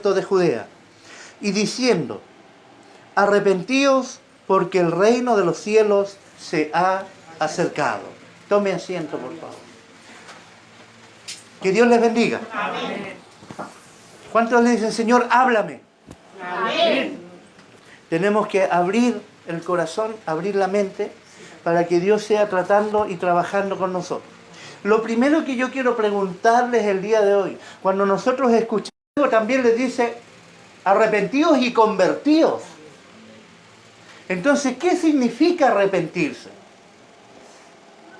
desierto de Judea, y diciendo: arrepentíos, porque el reino de los cielos se ha acercado. Tome asiento, por favor. Que Dios les bendiga. Amén. ¿Cuántos le dicen: Señor, háblame? Amén. Tenemos que abrir el corazón, abrir la mente, para que Dios sea tratando y trabajando con nosotros. Lo primero que yo quiero preguntarles el día de hoy, cuando nosotros escuchamos, también les dice: arrepentíos y convertíos. Entonces, ¿qué significa arrepentirse?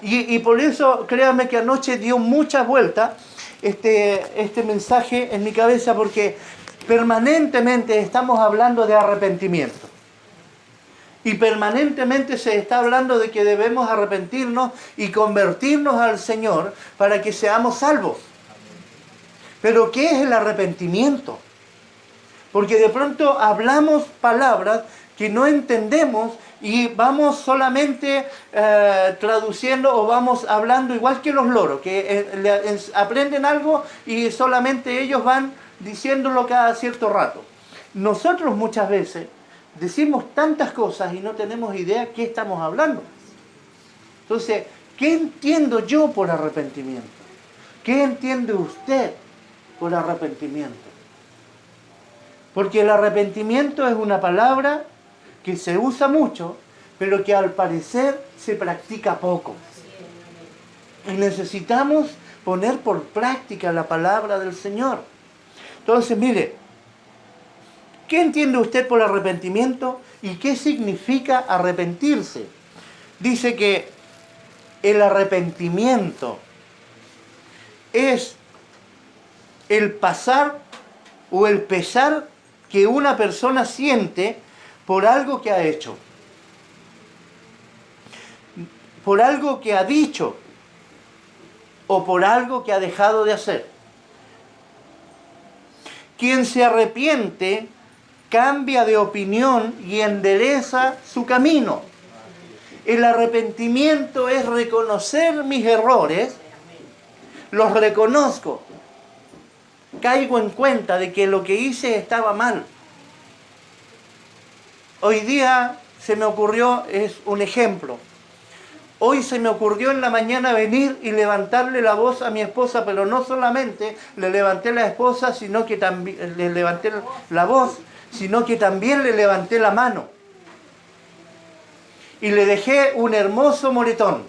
Y por eso, créanme que anoche dio muchas vueltas este mensaje en mi cabeza, porque permanentemente estamos hablando de arrepentimiento. Y permanentemente se está hablando de que debemos arrepentirnos y convertirnos al Señor para que seamos salvos. Pero ¿qué es el arrepentimiento? Porque de pronto hablamos palabras que no entendemos y vamos solamente traduciendo o vamos hablando igual que los loros, que aprenden algo y solamente ellos van diciéndolo cada cierto rato. Nosotros muchas veces decimos tantas cosas y no tenemos idea qué estamos hablando. Entonces, ¿qué entiendo yo por arrepentimiento? ¿Qué entiende usted por arrepentimiento? Porque el arrepentimiento es una palabra que se usa mucho, pero que al parecer se practica poco. Y necesitamos poner por práctica la palabra del Señor. Entonces, mire, ¿qué entiende usted por arrepentimiento y qué significa arrepentirse? Dice que el arrepentimiento es el pasar o el pesar que una persona siente por algo que ha hecho, por algo que ha dicho o por algo que ha dejado de hacer. Quien se arrepiente cambia de opinión y endereza su camino. El arrepentimiento es reconocer mis errores, los reconozco, caigo en cuenta de que lo que hice estaba mal. Hoy día se me ocurrió, es un ejemplo, hoy se me ocurrió en la mañana venir y levantarle la voz a mi esposa, pero no solamente le levanté la esposa, sino que también le levanté la voz, sino que también le levanté la mano. Y le dejé un hermoso moretón.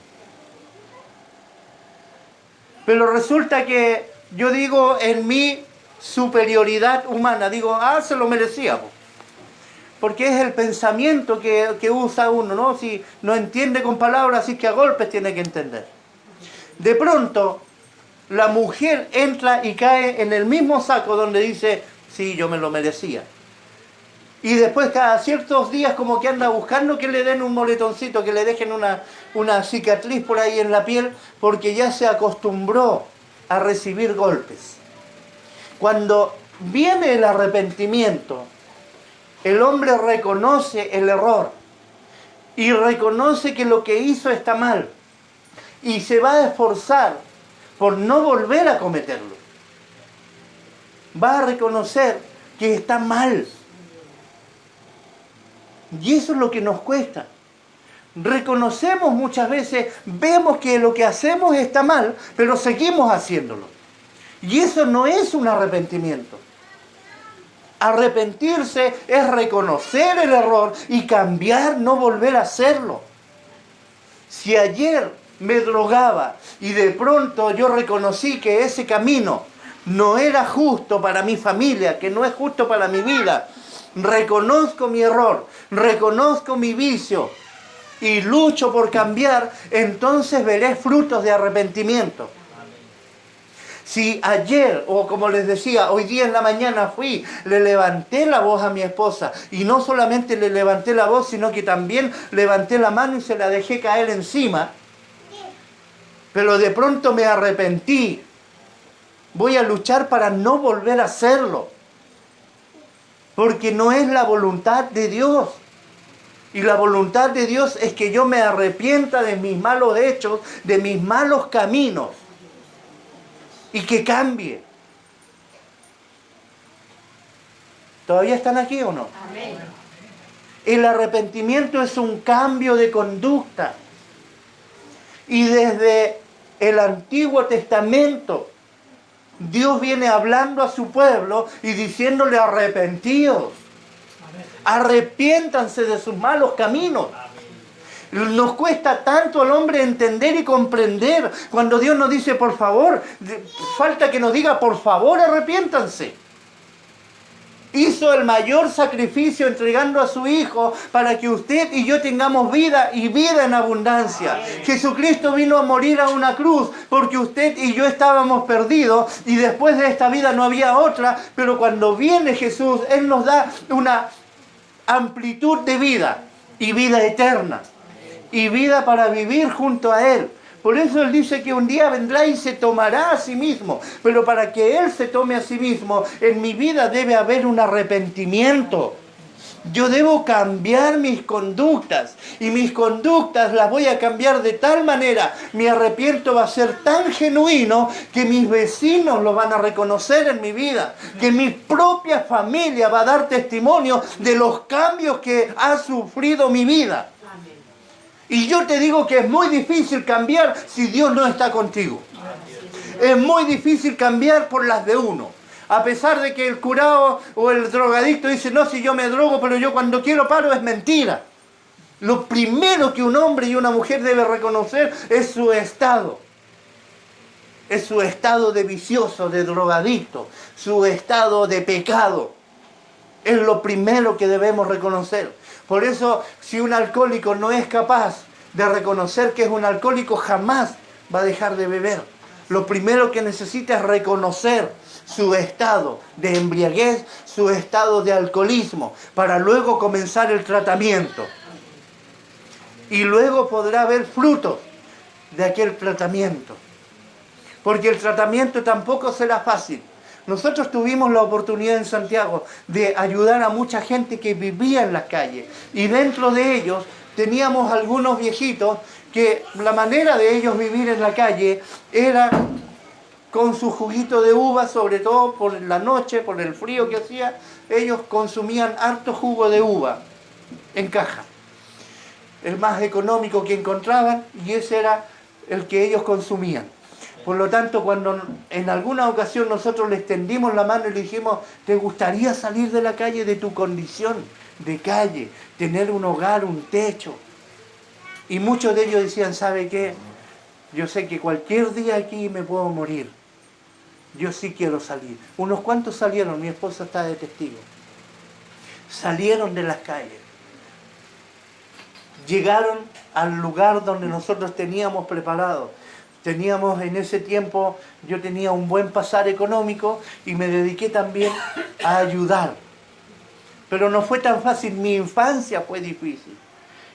Pero resulta que yo digo en mi superioridad humana, digo, se lo merecía. Porque es el pensamiento que usa uno, ¿no? Si no entiende con palabras, así que a golpes tiene que entender. De pronto, la mujer entra y cae en el mismo saco donde dice, sí, yo me lo merecía. Y después cada ciertos días como que anda buscando que le den un moretoncito, que le dejen una cicatriz por ahí en la piel, porque ya se acostumbró a recibir golpes. Cuando viene el arrepentimiento, el hombre reconoce el error y reconoce que lo que hizo está mal y se va a esforzar por no volver a cometerlo. Va a reconocer que está mal. Y eso es lo que nos cuesta. Reconocemos muchas veces, vemos que lo que hacemos está mal, pero seguimos haciéndolo. Y eso no es un arrepentimiento. Arrepentirse es reconocer el error y cambiar, no volver a hacerlo. Si ayer me drogaba y de pronto yo reconocí que ese camino no era justo para mi familia, que no es justo para mi vida, reconozco mi error, reconozco mi vicio y lucho por cambiar, entonces veré frutos de arrepentimiento. Si ayer, o como les decía, hoy día en la mañana fui, le levanté la voz a mi esposa, y no solamente le levanté la voz, sino que también levanté la mano y se la dejé caer encima, pero de pronto me arrepentí, voy a luchar para no volver a hacerlo, porque no es la voluntad de Dios. Y la voluntad de Dios es que yo me arrepienta de mis malos hechos, de mis malos caminos, y que cambie. ¿Todavía están aquí o no? Amén. El arrepentimiento es un cambio de conducta. Y desde el Antiguo Testamento, Dios viene hablando a su pueblo y diciéndole: arrepentíos, arrepiéntanse de sus malos caminos. Nos cuesta tanto al hombre entender y comprender cuando Dios nos dice por favor, falta que nos diga por favor arrepiéntanse. Hizo el mayor sacrificio entregando a su Hijo para que usted y yo tengamos vida y vida en abundancia. Amén. Jesucristo vino a morir a una cruz porque usted y yo estábamos perdidos y después de esta vida no había otra, pero cuando viene Jesús, Él nos da una amplitud de vida y vida eterna y vida para vivir junto a Él. Por eso Él dice que un día vendrá y se tomará a sí mismo. Pero para que Él se tome a sí mismo, en mi vida debe haber un arrepentimiento. Yo debo cambiar mis conductas. Y mis conductas las voy a cambiar de tal manera. Mi arrepiento va a ser tan genuino que mis vecinos lo van a reconocer en mi vida. Que mi propia familia va a dar testimonio de los cambios que ha sufrido mi vida. Y yo te digo que es muy difícil cambiar si Dios no está contigo. Es muy difícil cambiar por las de uno. A pesar de que el curado o el drogadicto dice: no, si yo me drogo, pero yo cuando quiero paro, es mentira. Lo primero que un hombre y una mujer debe reconocer es su estado. Es su estado de vicioso, de drogadicto, su estado de pecado. Es lo primero que debemos reconocer. Por eso, si un alcohólico no es capaz de reconocer que es un alcohólico, jamás va a dejar de beber. Lo primero que necesita es reconocer su estado de embriaguez, su estado de alcoholismo, para luego comenzar el tratamiento. Y luego podrá haber frutos de aquel tratamiento. Porque el tratamiento tampoco será fácil. Nosotros tuvimos la oportunidad en Santiago de ayudar a mucha gente que vivía en las calles. Y dentro de ellos teníamos algunos viejitos que la manera de ellos vivir en la calle era con su juguito de uva, sobre todo por la noche, por el frío que hacía. Ellos consumían harto jugo de uva en caja. El más económico que encontraban, y ese era el que ellos consumían. Por lo tanto, cuando en alguna ocasión nosotros les tendimos la mano y le dijimos: ¿te gustaría salir de la calle, de tu condición de calle, tener un hogar, un techo? Y muchos de ellos decían: ¿sabe qué? Yo sé que cualquier día aquí me puedo morir. Yo sí quiero salir. Unos cuantos salieron, mi esposa está de testigo. Salieron de las calles. Llegaron al lugar donde nosotros teníamos preparado. Teníamos en ese tiempo, yo tenía un buen pasar económico y me dediqué también a ayudar. Pero no fue tan fácil, mi infancia fue difícil.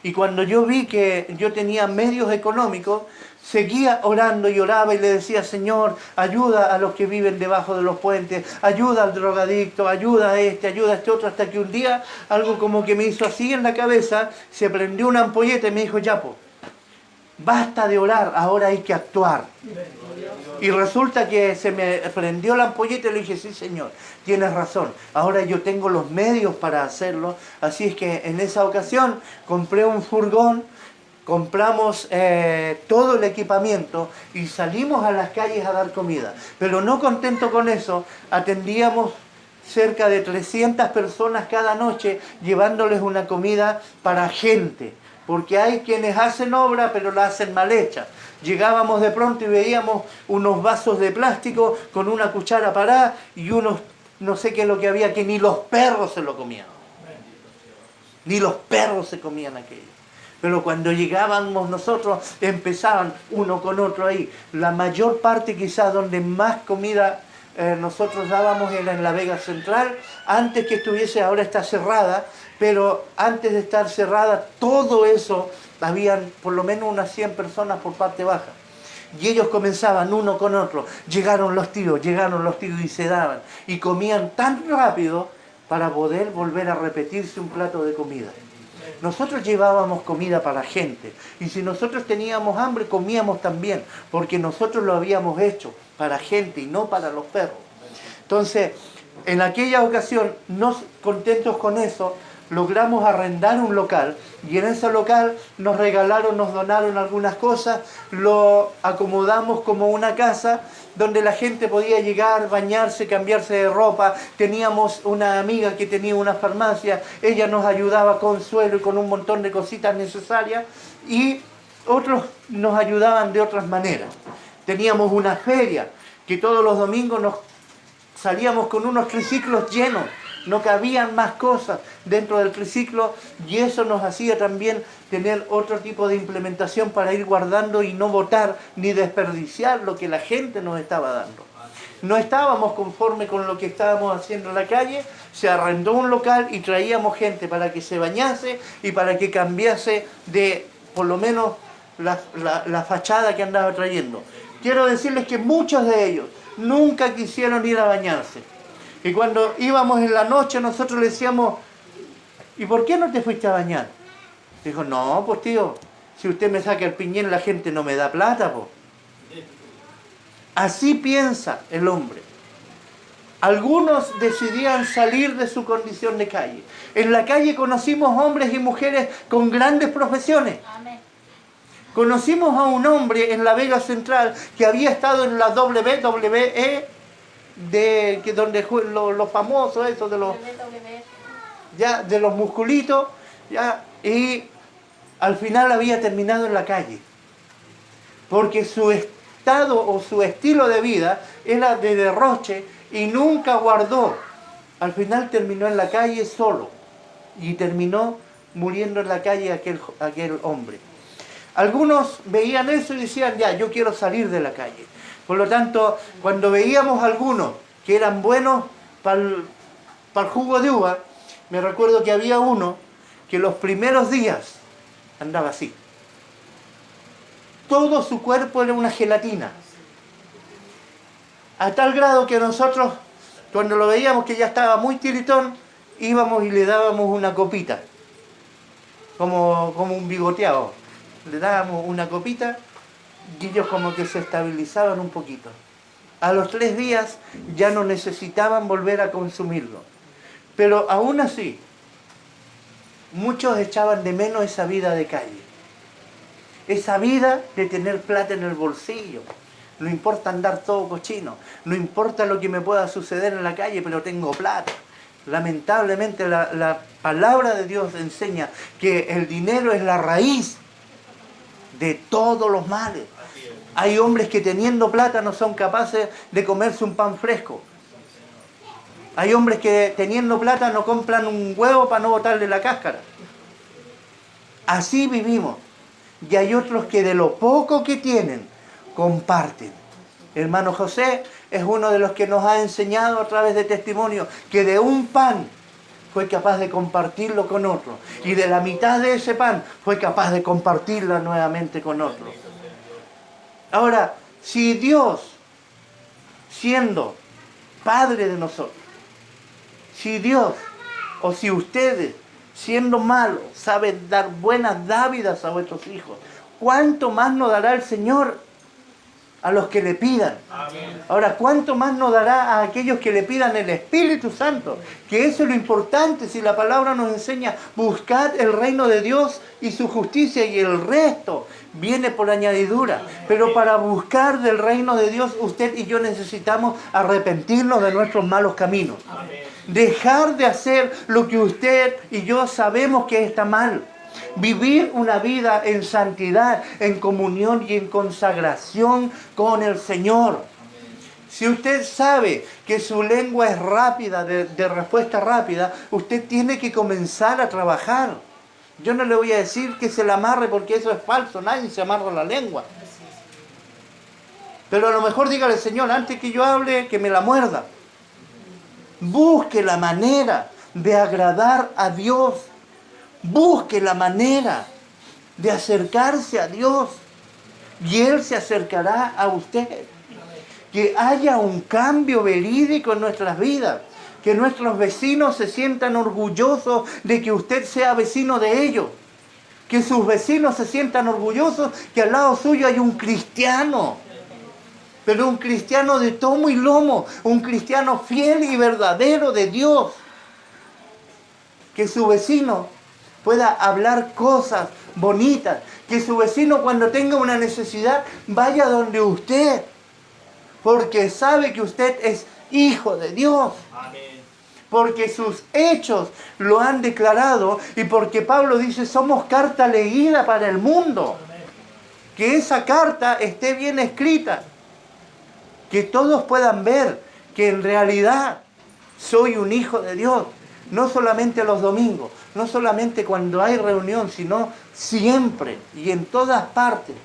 Y cuando yo vi que yo tenía medios económicos, seguía orando y oraba y le decía: Señor, ayuda a los que viven debajo de los puentes, ayuda al drogadicto, ayuda a este otro, hasta que un día algo como que me hizo así en la cabeza, se prendió una ampolleta y me dijo: ya, po, basta de orar, ahora hay que actuar. Y resulta que se me prendió la ampolleta y le dije: sí, Señor, tienes razón, ahora yo tengo los medios para hacerlo. Así es que en esa ocasión compré un furgón, compramos todo el equipamiento y salimos a las calles a dar comida. Pero no contento con eso, atendíamos cerca de 300 personas cada noche, llevándoles una comida para gente. Porque hay quienes hacen obra, pero la hacen mal hecha. Llegábamos de pronto y veíamos unos vasos de plástico con una cuchara parada y unos, no sé qué es lo que había, que ni los perros se lo comían. Ni los perros se comían aquello. Pero cuando llegábamos nosotros, empezaban uno con otro ahí. La mayor parte quizás donde más comida nosotros dábamos era en la Vega Central, antes que estuviese, ahora está cerrada, pero antes de estar cerrada, todo eso, habían por lo menos unas 100 personas por parte baja. Y ellos comenzaban uno con otro. Llegaron los tíos y se daban. Y comían tan rápido para poder volver a repetirse un plato de comida. Nosotros llevábamos comida para gente. Y si nosotros teníamos hambre, comíamos también. Porque nosotros lo habíamos hecho para gente y no para los perros. Entonces, En aquella ocasión, no contentos con eso, logramos arrendar un local y en ese local nos regalaron, nos donaron algunas cosas, lo acomodamos como una casa donde la gente podía llegar, bañarse, cambiarse de ropa. Teníamos una amiga que tenía una farmacia, ella nos ayudaba con suelo y con un montón de cositas necesarias y otros nos ayudaban de otras maneras. Teníamos una feria que todos los domingos salíamos con unos triciclos llenos. No cabían más cosas dentro del triciclo y eso nos hacía también tener otro tipo de implementación para ir guardando y no botar ni desperdiciar lo que la gente nos estaba dando. No estábamos conformes con lo que estábamos haciendo en la calle, se arrendó un local y traíamos gente para que se bañase y para que cambiase de, por lo menos, la fachada que andaba trayendo. Quiero decirles que muchos de ellos nunca quisieron ir a bañarse. Y cuando íbamos en la noche nosotros le decíamos, ¿y por qué no te fuiste a bañar? Dijo, no, pues tío, si usted me saca el piñén la gente no me da plata, pues. Así piensa el hombre. Algunos decidían salir de su condición de calle. En la calle conocimos hombres y mujeres con grandes profesiones. Amén. Conocimos a un hombre en la Vega Central que había estado en la WWE, donde los famosos, eso de los, ya, de los musculitos, ya, y al final había terminado en la calle. Porque su estado o su estilo de vida era de derroche y nunca guardó. Al final terminó en la calle solo y terminó muriendo en la calle aquel hombre. Algunos veían eso y decían, ya, yo quiero salir de la calle. Por lo tanto, cuando veíamos algunos que eran buenos para el jugo de uva, me recuerdo que había uno que los primeros días andaba así. Todo su cuerpo era una gelatina. A tal grado que nosotros, cuando lo veíamos que ya estaba muy tiritón, íbamos y le dábamos una copita, como un bigoteado. Le dábamos una copita y ellos como que se estabilizaban un poquito. A los 3 días ya no necesitaban volver a consumirlo. Pero aún así, muchos echaban de menos esa vida de calle. Esa vida de tener plata en el bolsillo. No importa andar todo cochino. No importa lo que me pueda suceder en la calle, pero tengo plata. Lamentablemente la palabra de Dios enseña que el dinero es la raíz de todos los males. Hay hombres que teniendo plata no son capaces de comerse un pan fresco. Hay hombres que teniendo plata no compran un huevo para no botarle la cáscara. Así vivimos. Y hay otros que de lo poco que tienen, comparten. Hermano José es uno de los que nos ha enseñado a través de testimonio que de un pan fue capaz de compartirlo con otro. Y de la mitad de ese pan fue capaz de compartirlo nuevamente con otro. Ahora, si Dios, siendo Padre de nosotros, si Dios o si ustedes, siendo malos, saben dar buenas dávidas a vuestros hijos, ¿cuánto más nos dará el Señor a los que le pidan? Amén. Ahora, ¿cuánto más nos dará a aquellos que le pidan el Espíritu Santo? Que eso es lo importante. Si la palabra nos enseña, buscad el reino de Dios y su justicia y el resto viene por añadidura. Pero para buscar del reino de Dios, usted y yo necesitamos arrepentirnos de nuestros malos caminos. Amén. Dejar de hacer lo que usted y yo sabemos que está mal. Vivir una vida en santidad, en comunión y en consagración con el Señor. Si usted sabe que su lengua es rápida, de respuesta rápida, usted tiene que comenzar a trabajar. Yo no le voy a decir que se la amarre porque eso es falso, nadie se amarra la lengua. Pero a lo mejor dígale, Señor, antes que yo hable, que me la muerda. Busque la manera de agradar a Dios. Busque la manera de acercarse a Dios y Él se acercará a usted. Que haya un cambio verídico en nuestras vidas. Que nuestros vecinos se sientan orgullosos de que usted sea vecino de ellos. Que sus vecinos se sientan orgullosos que al lado suyo hay un cristiano. pero un cristiano de tomo y lomo, un cristiano fiel y verdadero de Dios. Que su vecino pueda hablar cosas bonitas, que su vecino cuando tenga una necesidad vaya donde usted, porque sabe que usted es hijo de Dios. Amén. Porque sus hechos lo han declarado y porque Pablo dice somos carta leída para el mundo. Amén. Que esa carta esté bien escrita, que todos puedan ver que en realidad soy un hijo de Dios. No solamente los domingos, no solamente cuando hay reunión, sino siempre y en todas partes.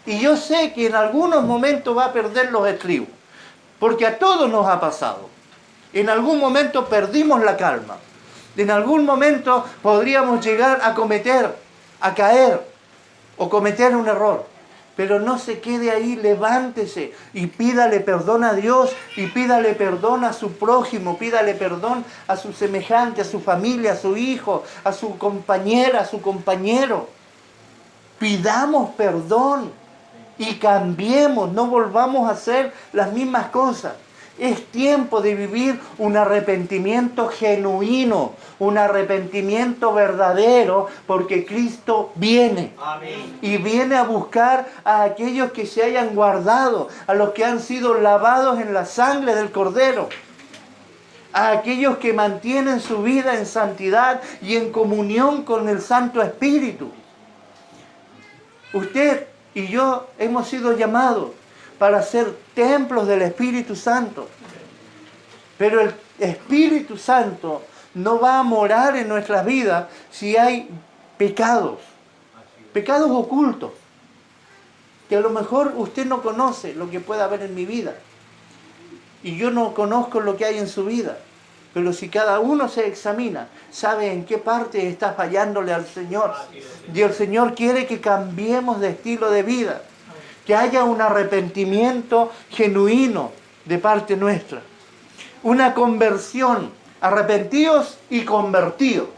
Y yo sé que en algunos momentos va a perder los estribos, porque a todos nos ha pasado. En algún momento perdimos la calma. En algún momento podríamos llegar a caer o cometer un error. Pero no se quede ahí, levántese y pídale perdón a Dios y pídale perdón a su prójimo, pídale perdón a su semejante, a su familia, a su hijo, a su compañera, a su compañero. Pidamos perdón y cambiemos, no volvamos a hacer las mismas cosas. Es tiempo de vivir un arrepentimiento genuino, un arrepentimiento verdadero, porque Cristo viene. Amén. Y viene a buscar a aquellos que se hayan guardado, a los que han sido lavados en la sangre del Cordero, a aquellos que mantienen su vida en santidad y en comunión con el Santo Espíritu. Usted y yo hemos sido llamados para ser templos del Espíritu Santo. Pero el Espíritu Santo no va a morar en nuestras vidas si hay pecados ocultos, que a lo mejor usted no conoce lo que pueda haber en mi vida. Y yo no conozco lo que hay en su vida. Pero si cada uno se examina, sabe en qué parte está fallándole al Señor. Y el Señor quiere que cambiemos de estilo de vida, que haya un arrepentimiento genuino de parte nuestra. Una conversión, arrepentidos y convertidos.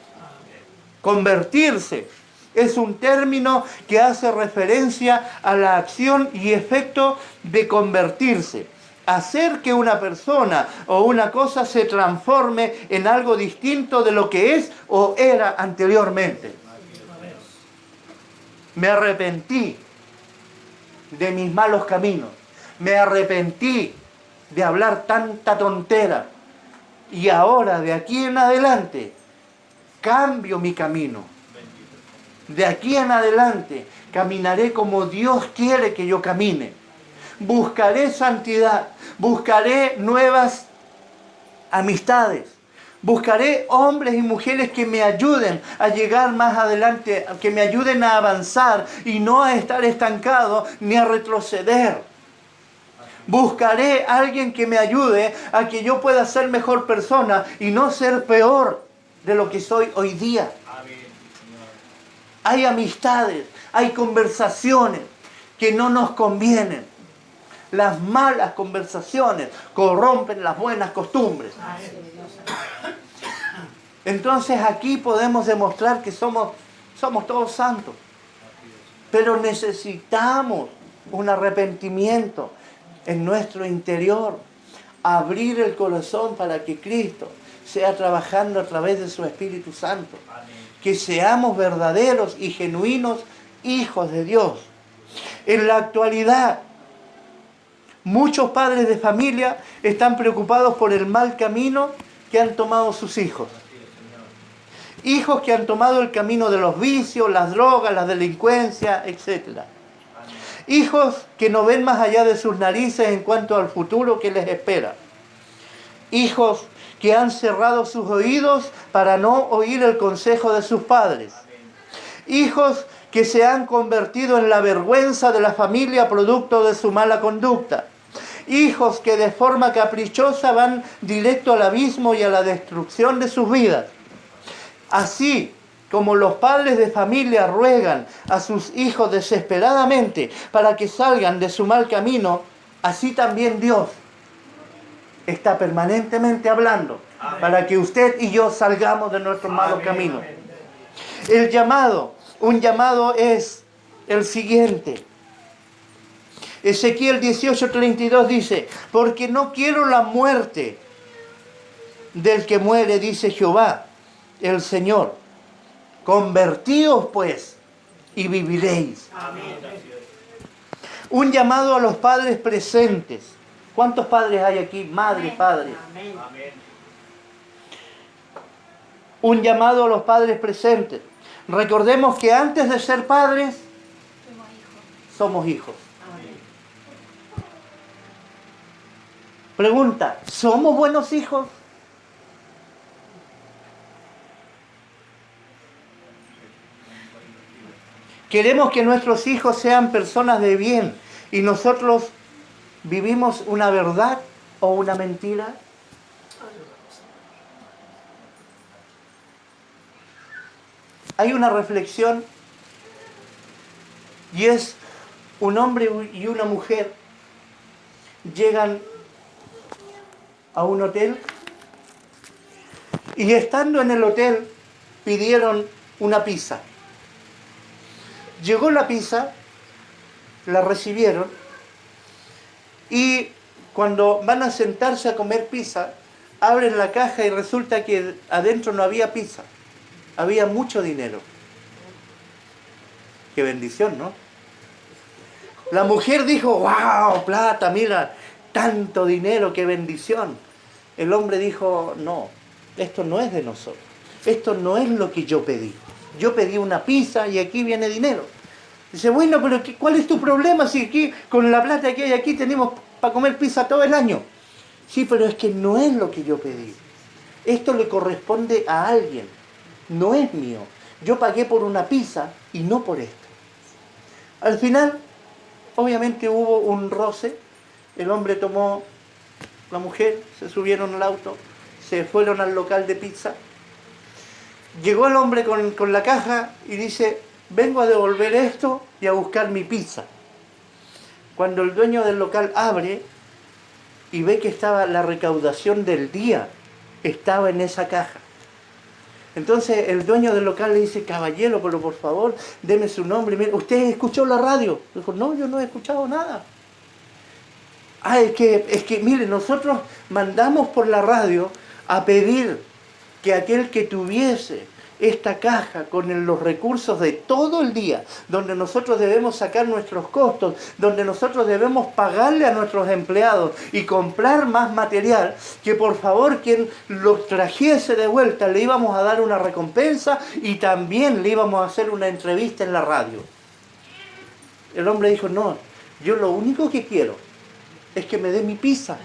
Convertirse es un término que hace referencia a la acción y efecto de convertirse. Hacer que una persona o una cosa se transforme en algo distinto de lo que es o era anteriormente. Me arrepentí de mis malos caminos. Me arrepentí de hablar tanta tontera. Y ahora, de aquí en adelante, cambio mi camino. De aquí en adelante, caminaré como Dios quiere que yo camine. Buscaré santidad, buscaré nuevas amistades, buscaré hombres y mujeres que me ayuden a llegar más adelante, que me ayuden a avanzar y no a estar estancado ni a retroceder. Buscaré a alguien que me ayude a que yo pueda ser mejor persona y no ser peor de lo que soy hoy día. Hay amistades, hay conversaciones que no nos convienen. Las malas conversaciones corrompen las buenas costumbres. Entonces aquí podemos demostrar que somos todos santos. Pero necesitamos un arrepentimiento en nuestro interior. Abrir el corazón para que Cristo sea trabajando a través de su Espíritu Santo. Que seamos verdaderos y genuinos hijos de Dios. En la actualidad, muchos padres de familia están preocupados por el mal camino que han tomado sus hijos. Hijos que han tomado el camino de los vicios, las drogas, la delincuencia, etc. Hijos que no ven más allá de sus narices en cuanto al futuro que les espera. Hijos que han cerrado sus oídos para no oír el consejo de sus padres. Hijos que se han convertido en la vergüenza de la familia producto de su mala conducta. Hijos que de forma caprichosa van directo al abismo y a la destrucción de sus vidas. Así como los padres de familia ruegan a sus hijos desesperadamente para que salgan de su mal camino, así también Dios está permanentemente hablando para que usted y yo salgamos de nuestros malos caminos. Un llamado es el siguiente. Ezequiel 18:32 dice, porque no quiero la muerte del que muere, dice Jehová, el Señor. Convertíos pues y viviréis. Amén. Un llamado a los padres presentes. ¿Cuántos padres hay aquí? Madres, padres. Amén. Un llamado a los padres presentes. Recordemos que antes de ser padres, somos hijos. Amén. Pregunta, ¿somos buenos hijos? Queremos que nuestros hijos sean personas de bien y nosotros vivimos una verdad o una mentira. Hay una reflexión y es un hombre y una mujer llegan a un hotel y estando en el hotel pidieron una pizza. Llegó la pizza, la recibieron y cuando van a sentarse a comer pizza, abren la caja y resulta que adentro no había pizza, había mucho dinero. Qué bendición, ¿no? La mujer dijo, wow, plata, mira, tanto dinero, qué bendición. El hombre dijo, no, esto no es de nosotros, esto no es lo que yo pedí. Yo pedí una pizza y aquí viene dinero. Dice, bueno, pero ¿cuál es tu problema si aquí, con la plata que hay aquí, tenemos para comer pizza todo el año? Sí, pero es que no es lo que yo pedí. Esto le corresponde a alguien, no es mío. Yo pagué por una pizza y no por esto. Al final, obviamente hubo un roce. El hombre tomó la mujer, se subieron al auto, se fueron al local de pizza. Llegó el hombre con la caja y dice, vengo a devolver esto y a buscar mi pizza. Cuando el dueño del local abre y ve que estaba la recaudación del día, estaba en esa caja. Entonces el dueño del local le dice, caballero, pero por favor, deme su nombre. Mire, ¿usted escuchó la radio? Dijo, no, yo no he escuchado nada. Es que, mire, nosotros mandamos por la radio a pedir que aquel que tuviese esta caja con los recursos de todo el día, donde nosotros debemos sacar nuestros costos, donde nosotros debemos pagarle a nuestros empleados y comprar más material, que por favor quien los trajese de vuelta le íbamos a dar una recompensa y también le íbamos a hacer una entrevista en la radio. El hombre dijo, no, yo lo único que quiero es que me dé mi pizza.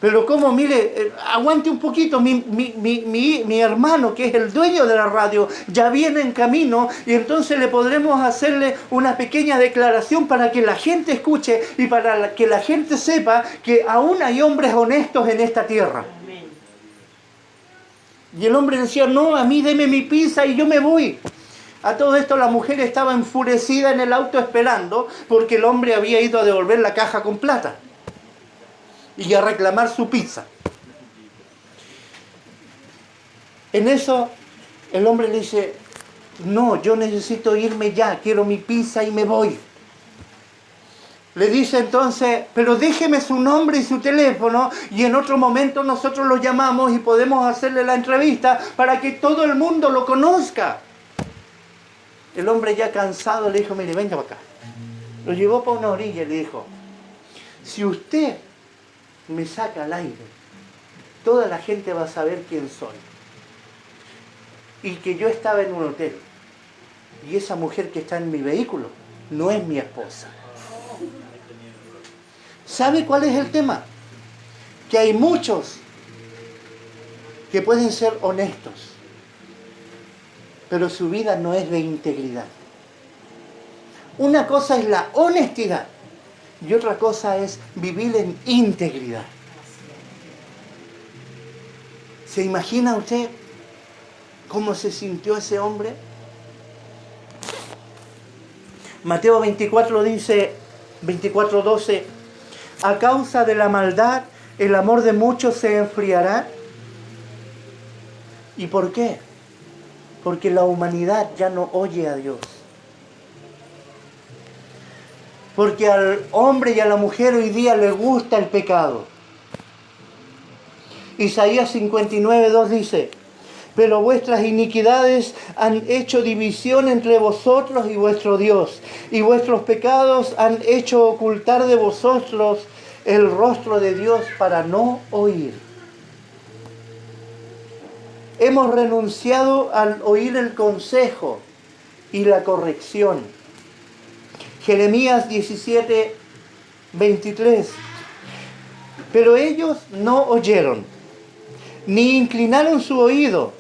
Pero como, mire, aguante un poquito, mi hermano, que es el dueño de la radio, ya viene en camino y entonces le podremos hacerle una pequeña declaración para que la gente escuche y para que la gente sepa que aún hay hombres honestos en esta tierra. Amén. Y el hombre decía, no, a mí deme mi pizza y yo me voy. A todo esto la mujer estaba enfurecida en el auto esperando porque el hombre había ido a devolver la caja con plata y a reclamar su pizza. En eso el hombre le dice, no, yo necesito irme ya, quiero mi pizza y me voy. Le dice entonces, pero déjeme su nombre y su teléfono y en otro momento nosotros lo llamamos y podemos hacerle la entrevista para que todo el mundo lo conozca. El hombre ya cansado le dijo, mire, venga para acá. Lo llevó para una orilla y le dijo, si usted me saca al aire, toda la gente va a saber quién soy. Y que yo estaba en un hotel. Y esa mujer que está en mi vehículo no es mi esposa. ¿Sabe cuál es el tema? Que hay muchos que pueden ser honestos, pero su vida no es de integridad. Una cosa es la honestidad y otra cosa es vivir en integridad. ¿Se imagina usted cómo se sintió ese hombre? Mateo 24 dice, 24:12, a causa de la maldad, el amor de muchos se enfriará. ¿Y por qué? Porque la humanidad ya no oye a Dios. Porque al hombre y a la mujer hoy día le gusta el pecado. Isaías 59:2 dice: pero vuestras iniquidades han hecho división entre vosotros y vuestro Dios, y vuestros pecados han hecho ocultar de vosotros el rostro de Dios para no oír. Hemos renunciado al oír el consejo y la corrección. Jeremías 17:23. Pero ellos no oyeron, ni inclinaron su oído,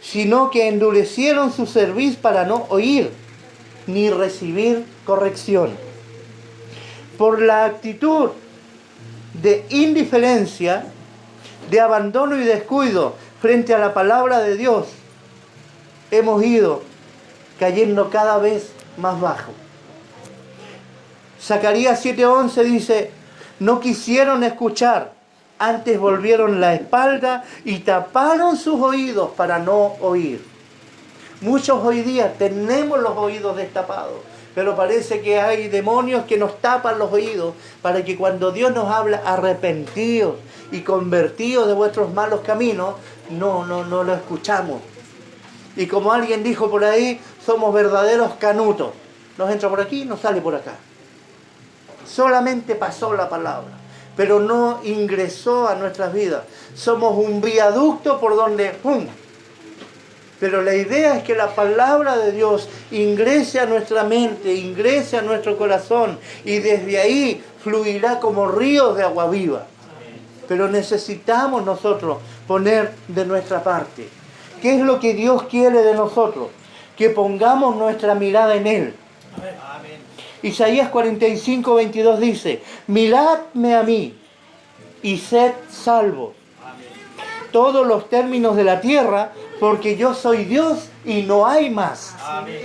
sino que endurecieron su cerviz para no oír, ni recibir corrección. Por la actitud de indiferencia, de abandono y descuido frente a la palabra de Dios, hemos ido cayendo cada vez más bajo. Zacarías 7:11 dice: no quisieron escuchar, antes volvieron la espalda y taparon sus oídos para no oír. Muchos hoy día tenemos los oídos destapados, pero parece que hay demonios que nos tapan los oídos para que cuando Dios nos habla, arrepentidos y convertidos de vuestros malos caminos, no lo escuchamos. Y como alguien dijo por ahí, somos verdaderos canutos. Nos entra por aquí y nos sale por acá. Solamente pasó la palabra, pero no ingresó a nuestras vidas. Somos un viaducto por donde ¡pum! Pero la idea es que la palabra de Dios ingrese a nuestra mente, ingrese a nuestro corazón, y desde ahí fluirá como ríos de agua viva. Pero necesitamos nosotros poner de nuestra parte. ¿Qué es lo que Dios quiere de nosotros? Que pongamos nuestra mirada en Él. Amén. Isaías 45:22 dice: miradme a mí y sed salvos, todos los términos de la tierra, porque yo soy Dios y no hay más. Amén.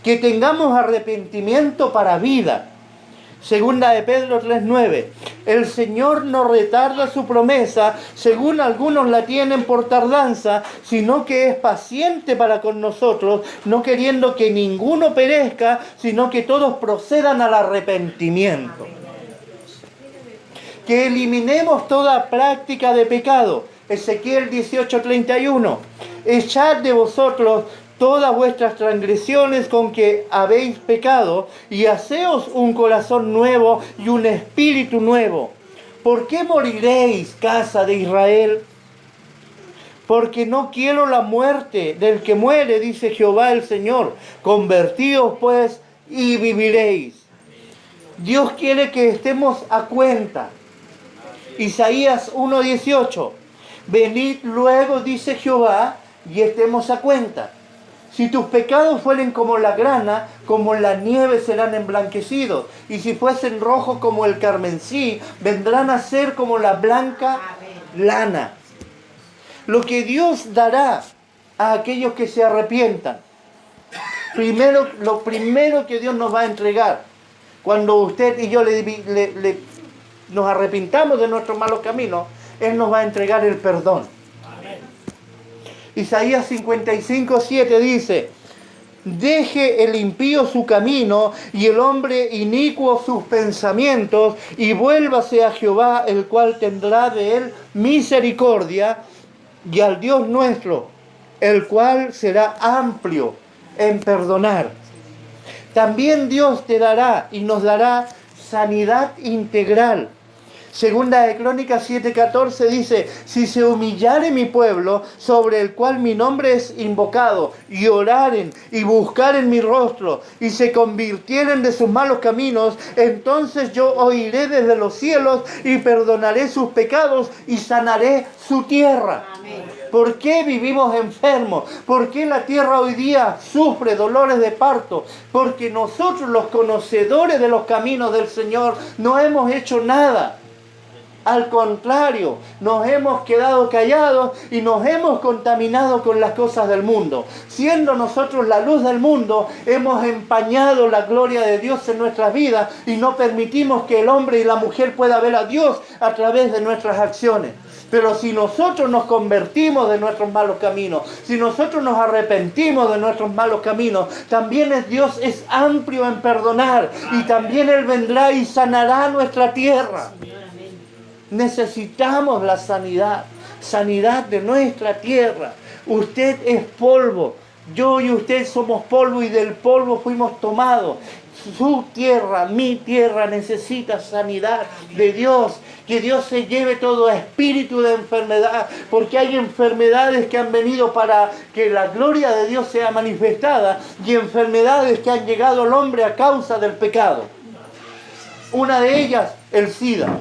Que tengamos arrepentimiento para vida. Segunda de Pedro 3:9. El Señor no retarda su promesa, según algunos la tienen por tardanza, sino que es paciente para con nosotros, no queriendo que ninguno perezca, sino que todos procedan al arrepentimiento. Que eliminemos toda práctica de pecado. Ezequiel 18:31. Echad de vosotros todas vuestras transgresiones con que habéis pecado, y haceos un corazón nuevo y un espíritu nuevo. ¿Por qué moriréis, casa de Israel? Porque no quiero la muerte del que muere, dice Jehová el Señor. Convertíos pues y viviréis. Dios quiere que estemos a cuenta. Isaías 1:18. Venid luego, dice Jehová, y estemos a cuenta. Si tus pecados fueren como la grana, como la nieve serán emblanquecidos. Y si fuesen rojos como el carmesí, vendrán a ser como la blanca lana. Lo que Dios dará a aquellos que se arrepientan. Lo primero que Dios nos va a entregar, cuando usted y yo nos arrepintamos de nuestros malos caminos, Él nos va a entregar el perdón. Isaías 55:7 dice: deje el impío su camino y el hombre inicuo sus pensamientos, y vuélvase a Jehová, el cual tendrá de él misericordia, y al Dios nuestro, el cual será amplio en perdonar. También Dios te dará y nos dará sanidad integral. Segunda de Crónicas 7:14 dice: si se humillare mi pueblo, sobre el cual mi nombre es invocado, y oraren y buscaren mi rostro, y se convirtieren de sus malos caminos, entonces yo oiré desde los cielos y perdonaré sus pecados y sanaré su tierra. Amén. ¿Por qué vivimos enfermos? ¿Por qué la tierra hoy día sufre dolores de parto? Porque nosotros, los conocedores de los caminos del Señor, no hemos hecho nada. Al contrario, nos hemos quedado callados y nos hemos contaminado con las cosas del mundo. Siendo nosotros la luz del mundo, hemos empañado la gloria de Dios en nuestras vidas y no permitimos que el hombre y la mujer puedan ver a Dios a través de nuestras acciones. Pero si nosotros nos convertimos de nuestros malos caminos, si nosotros nos arrepentimos de nuestros malos caminos, también Dios es amplio en perdonar y también Él vendrá y sanará nuestra tierra. Necesitamos la sanidad, sanidad de nuestra tierra. Usted es polvo, yo y usted somos polvo y del polvo fuimos tomados. Su tierra, mi tierra necesita sanidad de Dios. Que Dios se lleve todo espíritu de enfermedad, porque hay enfermedades que han venido para que la gloria de Dios sea manifestada y enfermedades que han llegado al hombre a causa del pecado. Una de ellas, el SIDA.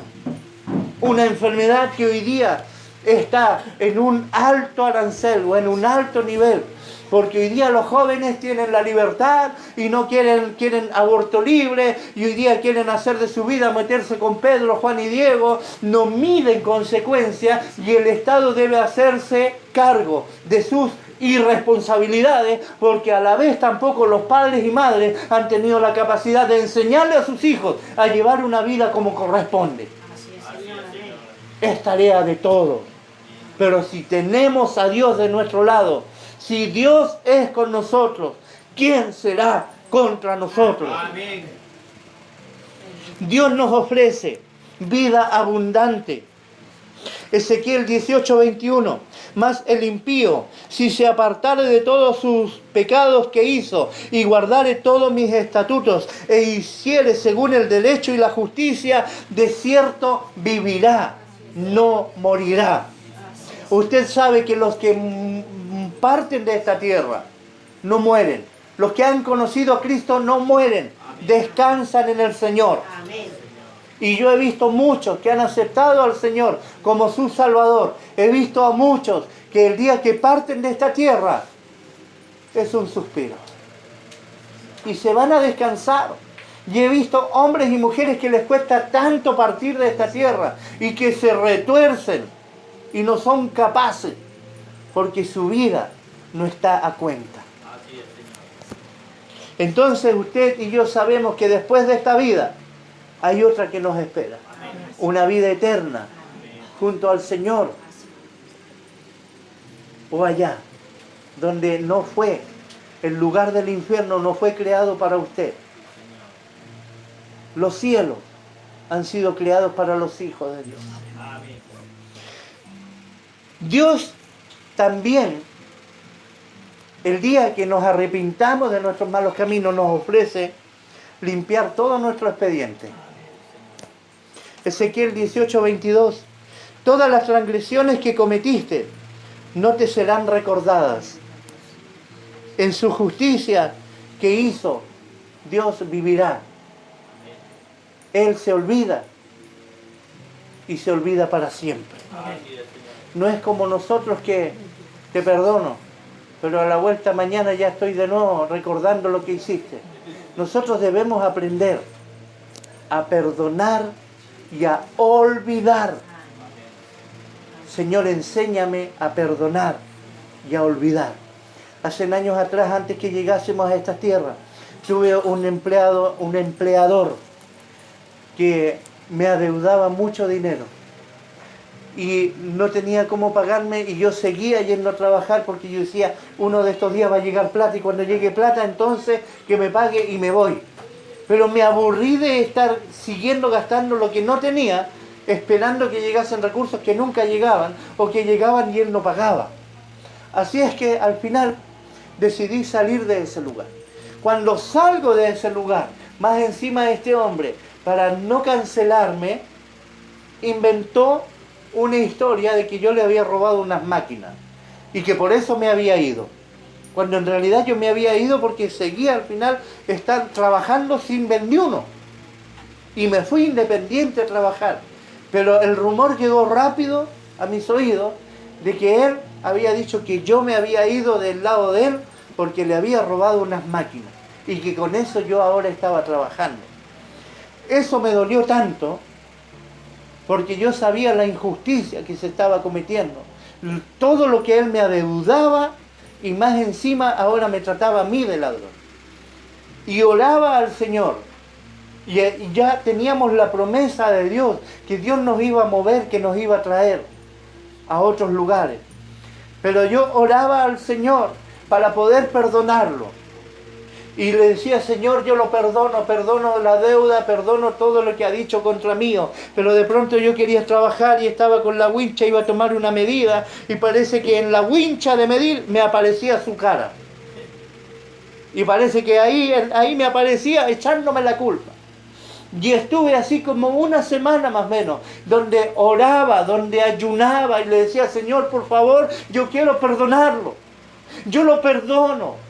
Una enfermedad que hoy día está en un alto arancel o en un alto nivel. Porque hoy día los jóvenes tienen la libertad y no quieren aborto libre, y hoy día quieren hacer de su vida meterse con Pedro, Juan y Diego, no miden consecuencias y el Estado debe hacerse cargo de sus irresponsabilidades, porque a la vez tampoco los padres y madres han tenido la capacidad de enseñarle a sus hijos a llevar una vida como corresponde. Es tarea de todos. Pero si tenemos a Dios de nuestro lado, si Dios es con nosotros, ¿quién será contra nosotros? Amén. Dios nos ofrece vida abundante. Ezequiel 18:21. Mas el impío, si se apartare de todos sus pecados que hizo, y guardare todos mis estatutos, e hiciere según el derecho y la justicia, de cierto vivirá, no morirá. Usted sabe que los que parten de esta tierra no mueren. Los que han conocido a Cristo no mueren. Descansan en el Señor. Y yo he visto muchos que han aceptado al Señor como su Salvador. He visto a muchos que el día que parten de esta tierra es un suspiro. Y se van a descansar. Y he visto hombres y mujeres que les cuesta tanto partir de esta tierra y que se retuercen y no son capaces porque su vida no está a cuenta. Entonces usted y yo sabemos que después de esta vida hay otra que nos espera. Una vida eterna junto al Señor. O allá, donde no fue, el lugar del infierno no fue creado para usted. Los cielos han sido creados para los hijos de Dios. Dios también, el día que nos arrepintamos de nuestros malos caminos, nos ofrece limpiar todo nuestro expediente. Ezequiel 18:22. Todas las transgresiones que cometiste no te serán recordadas. En su justicia que hizo, Dios vivirá. Él se olvida y se olvida para siempre. No es como nosotros que te perdono, pero a la vuelta mañana ya estoy de nuevo recordando lo que hiciste. Nosotros debemos aprender a perdonar y a olvidar. Señor, enséñame a perdonar y a olvidar. Hace años atrás, antes que llegásemos a esta tierra, tuve un empleador que me adeudaba mucho dinero. Y no tenía cómo pagarme y yo seguía yendo a trabajar porque yo decía, uno de estos días va a llegar plata y cuando llegue plata entonces que me pague y me voy. Pero me aburrí de estar siguiendo gastando lo que no tenía, esperando que llegasen recursos que nunca llegaban o que llegaban y él no pagaba. Así es que al final decidí salir de ese lugar. Cuando salgo de ese lugar, más encima de este hombre, para no cancelarme, inventó una historia de que yo le había robado unas máquinas y que por eso me había ido, cuando en realidad yo me había ido porque seguía al final estar trabajando sin vender uno y me fui independiente a trabajar, pero el rumor llegó rápido a mis oídos de que él había dicho que yo me había ido del lado de él porque le había robado unas máquinas y que con eso yo ahora estaba trabajando. Eso me dolió tanto porque yo sabía la injusticia que se estaba cometiendo. Todo lo que él me adeudaba y más encima ahora me trataba a mí de ladrón. Y oraba al Señor. Y ya teníamos la promesa de Dios, que Dios nos iba a mover, que nos iba a traer. a otros lugares. Pero yo oraba al Señor para poder perdonarlo. Y le decía, Señor, yo lo perdono, perdono la deuda, perdono todo lo que ha dicho contra mí. Pero de pronto yo quería trabajar y estaba con la wincha, iba a tomar una medida y parece que en la wincha de medir me aparecía su cara. Y parece que ahí me aparecía echándome la culpa. Y estuve así como una semana más o menos, donde oraba, donde ayunaba y le decía, Señor, por favor, yo quiero perdonarlo. Yo lo perdono.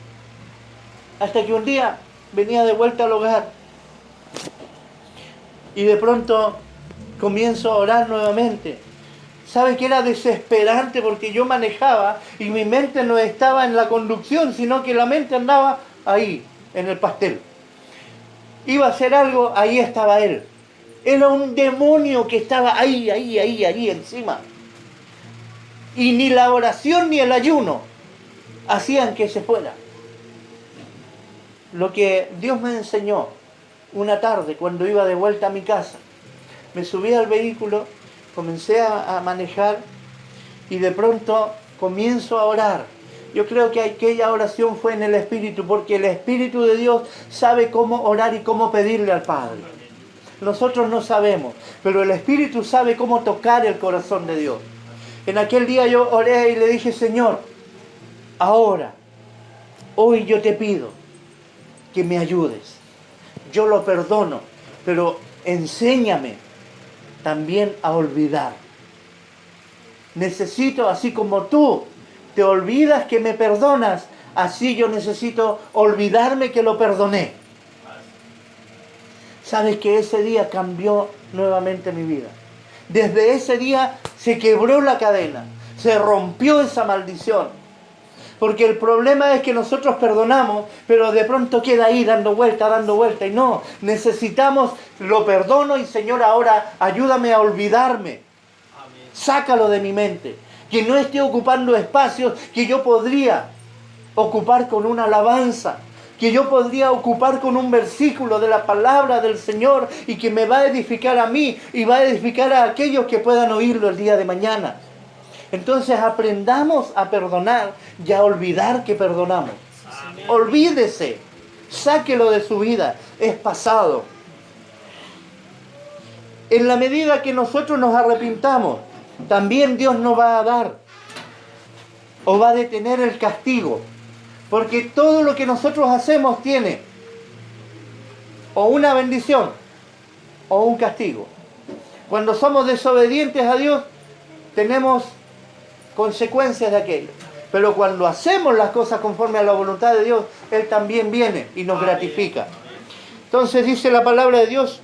Hasta que un día venía de vuelta al hogar y de pronto comienzo a orar nuevamente. ¿Sabe que era desesperante? Porque yo manejaba y mi mente no estaba en la conducción, sino que la mente andaba ahí, en el pastel. Iba a hacer algo, ahí estaba él. Era un demonio que estaba ahí encima. Y ni la oración ni el ayuno hacían que se fuera. Lo que Dios me enseñó una tarde cuando iba de vuelta a mi casa, me subí al vehículo, comencé a manejar y de pronto comienzo a orar. Yo creo que aquella oración fue en el Espíritu, porque el Espíritu de Dios sabe cómo orar y cómo pedirle al Padre. Nosotros no sabemos, pero el Espíritu sabe cómo tocar el corazón de Dios. En aquel día yo oré y le dije, Señor, ahora, hoy yo te pido que me ayudes. Yo lo perdono, pero enséñame también a olvidar. Necesito, así como tú te olvidas que me perdonas, así yo necesito olvidarme que lo perdoné. ¿Sabes que ese día cambió nuevamente mi vida? Desde ese día se quebró la cadena, se rompió esa maldición. Porque el problema es que nosotros perdonamos, pero de pronto queda ahí dando vuelta, y no, necesitamos, lo perdono y Señor, ahora ayúdame a olvidarme. Sácalo de mi mente, que no esté ocupando espacios que yo podría ocupar con una alabanza, que yo podría ocupar con un versículo de la palabra del Señor y que me va a edificar a mí y va a edificar a aquellos que puedan oírlo el día de mañana. Entonces aprendamos a perdonar y a olvidar que perdonamos. Amén. Olvídese, sáquelo de su vida, es pasado. En la medida que nosotros nos arrepintamos, también Dios nos va a dar o va a detener el castigo. Porque todo lo que nosotros hacemos tiene o una bendición o un castigo. Cuando somos desobedientes a Dios, tenemos consecuencias de aquello. Pero cuando hacemos las cosas conforme a la voluntad de Dios, Él también viene y nos gratifica. Entonces dice la palabra de Dios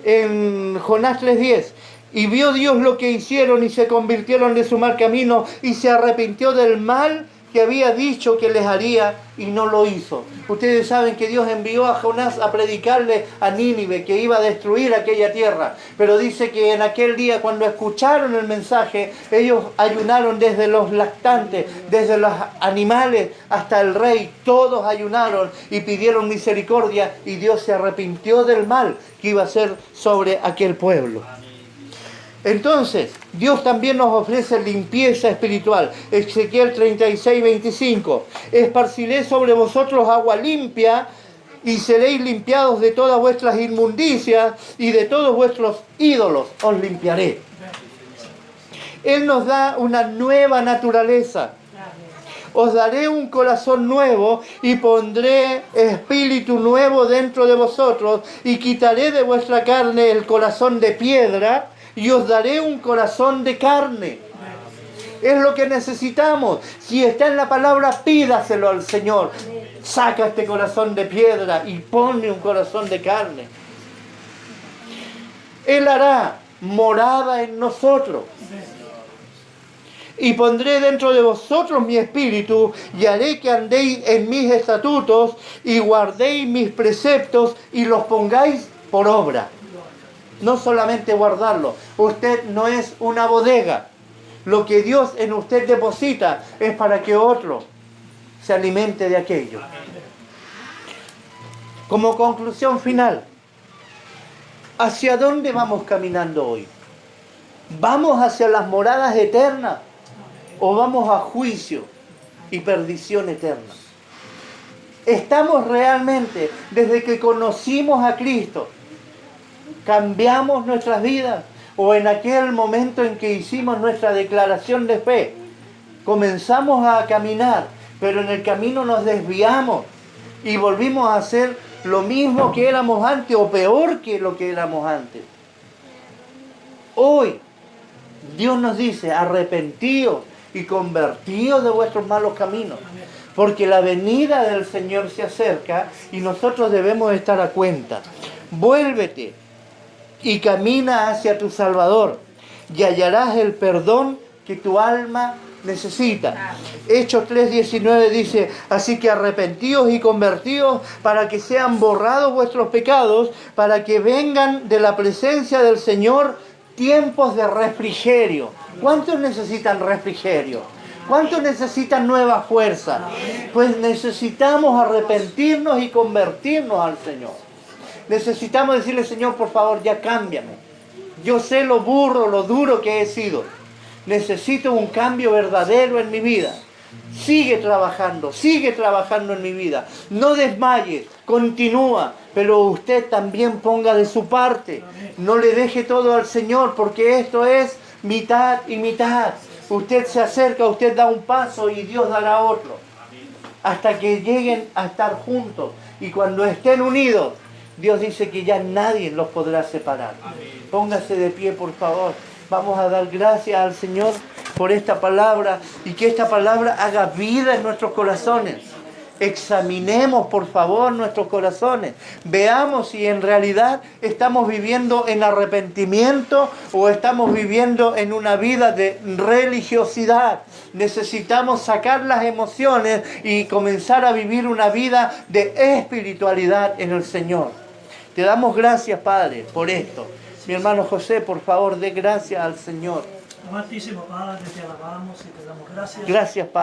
en Jonás 3:10, y vio Dios lo que hicieron y se convirtieron de su mal camino y se arrepintió del mal que había dicho que les haría y no lo hizo. Ustedes saben que Dios envió a Jonás a predicarle a Nínive que iba a destruir aquella tierra. Pero dice que en aquel día, cuando escucharon el mensaje, ellos ayunaron desde los lactantes, desde los animales hasta el rey. Todos ayunaron y pidieron misericordia y Dios se arrepintió del mal que iba a ser sobre aquel pueblo. Entonces, Dios también nos ofrece limpieza espiritual. Ezequiel 36:25. Esparciré sobre vosotros agua limpia y seréis limpiados de todas vuestras inmundicias y de todos vuestros ídolos os limpiaré. Él nos da una nueva naturaleza. Os daré un corazón nuevo y pondré espíritu nuevo dentro de vosotros y quitaré de vuestra carne el corazón de piedra y os daré un corazón de carne. Es lo que necesitamos. Si está en la palabra, pídaselo al Señor. Saca este corazón de piedra y ponle un corazón de carne. Él hará morada en nosotros. Y pondré dentro de vosotros mi espíritu y haré que andéis en mis estatutos y guardéis mis preceptos y los pongáis por obra. No solamente guardarlo. Usted no es una bodega. Lo que Dios en usted deposita es para que otro se alimente de aquello. Como conclusión final, ¿hacia dónde vamos caminando hoy? ¿Vamos hacia las moradas eternas o vamos a juicio y perdición eterna. Estamos realmente, desde que conocimos a Cristo, cambiamos nuestras vidas, o en aquel momento en que hicimos nuestra declaración de fe, comenzamos a caminar, pero en el camino nos desviamos y volvimos a hacer lo mismo que éramos antes o peor que lo que éramos antes. Hoy Dios nos dice: arrepentíos y convertíos de vuestros malos caminos, porque la venida del Señor se acerca y nosotros debemos estar a cuenta. Vuélvete y camina hacia tu Salvador y hallarás el perdón que tu alma necesita. Hechos 3:19 dice: así que arrepentíos y convertíos para que sean borrados vuestros pecados, para que vengan de la presencia del Señor tiempos de refrigerio. ¿Cuántos necesitan refrigerio? ¿Cuántos necesitan nueva fuerza? Pues necesitamos arrepentirnos y convertirnos al Señor. Necesitamos decirle: Señor, por favor, ya cámbiame. Yo sé lo burro, lo duro que he sido. Necesito un cambio verdadero en mi vida. Sigue trabajando en mi vida. No desmayes, continúa, pero usted también ponga de su parte. No le deje todo al Señor, porque esto es mitad y mitad. Usted se acerca, usted da un paso y Dios dará otro. Hasta que lleguen a estar juntos. Y cuando estén unidos, Dios dice que ya nadie los podrá separar. Póngase de pie, por favor. Vamos a dar gracias al Señor por esta palabra y que esta palabra haga vida en nuestros corazones. Examinemos, por favor, nuestros corazones. Veamos si en realidad estamos viviendo en arrepentimiento o estamos viviendo en una vida de religiosidad. Necesitamos sacar las emociones y comenzar a vivir una vida de espiritualidad en el Señor. Te damos gracias, Padre, por esto. Mi hermano José, por favor, dé gracias al Señor. Amantísimo Padre, te alabamos y te damos gracias. Gracias, Padre.